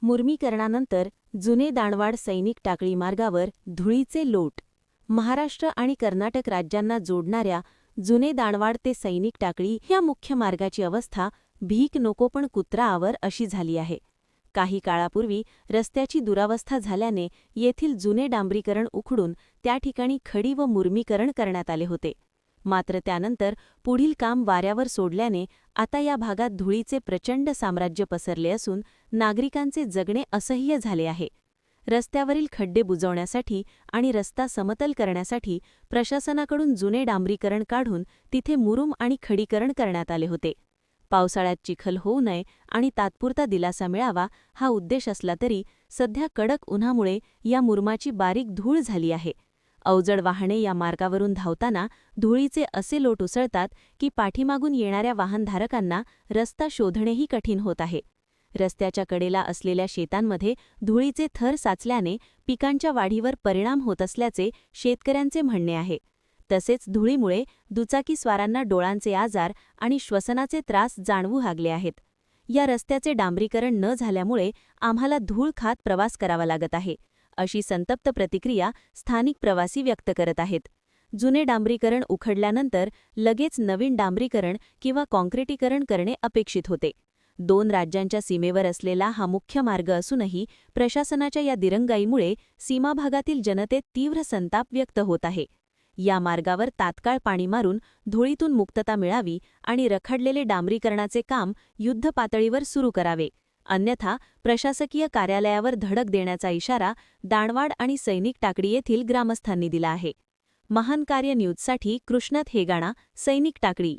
मुर्मीकरणानंतर जुने दांडवाड सैनिक टाकळी मार्गावर धुळीचे लोट. महाराष्ट्र आणि कर्नाटक राज्यांना जोडणाऱ्या जुने दांडवाड ते सैनिक टाकळी ह्या मुख्य मार्गाची अवस्था भीक नको पण कुत्रा आवर अशी झाली आहे. काही काळापूर्वी रस्त्याची दुरावस्था झाल्याने येथील जुने डांबरीकरण उखडून त्या ठिकाणी खडी व मुर्मीकरण करण्यात आले होते. मात्र त्यानंतर पुढील काम वाऱ्यावर सोडल्याने आता या भागात धुळीचे प्रचंड साम्राज्य पसरले असून नागरिकांचे जगणे असह्य झाले आहे. रस्त्यावरील खड्डे बुजवण्यासाठी आणि रस्ता समतल करण्यासाठी प्रशासनाकडून जुने डांबरीकरण काढून तिथे मुरुम आणि खडीकरण करण्यात आले होते. पावसाळ्यात चिखल होऊ नये आणि तात्पुरता दिलासा मिळावा हा उद्देश असला तरी सध्या कडक उन्हामुळे या मुरुमाची बारीक धूळ झाली आहे. अवजड वाहने या मार्गावरून धावताना धुळीचे असे लोट उसळतात की पाठीमागून येणाऱ्या वाहनधारकांना रस्ता शोधणेही कठीण होत आहे. रस्त्याच्या कडेला असलेल्या शेतांमध्ये धुळीचे थर साचल्याने पिकांच्या वाढीवर परिणाम होत असल्याचे शेतकऱ्यांचे म्हणणे आहे. तसेच धुळीमुळे दुचाकीस्वारांना डोळ्यांचे आजार आणि श्वसनाचे त्रास जाणवू लागले आहेत. या रस्त्याचे डांबरीकरण न झाल्यामुळे आम्हाला धूळ खात प्रवास करावा लागत आहे, अशी संतप्त प्रतिक्रिया स्थानिक प्रवासी व्यक्त करत आहेत. जुने डांबरीकरण उखडल्यानंतर लगेच नवीन डांबरीकरण किंवा काँक्रिटीकरण करणे अपेक्षित होते. 2 राज्यांच्या सीमेवर असलेला हा मुख्य मार्ग असूनही प्रशासनाच्या या दिरंगाईमुळे सीमाभागातील जनतेत तीव्र संताप व्यक्त होत आहे. या मार्गावर तात्काळ पाणी मारून धुळीतून मुक्तता मिळावी आणि रखडलेले डांबरीकरणाचे काम युद्धपातळीवर सुरू करावे, अन्यथा प्रशासकीय कार्यालयावर धडक देण्याचा इशारा दांडवाड आणि सैनिक टाकळी येथील ग्रामस्थांनी दिला आहे. महान कार्य न्यूजसाठी कृष्णथ हेगाणा, सैनिक टाकळी.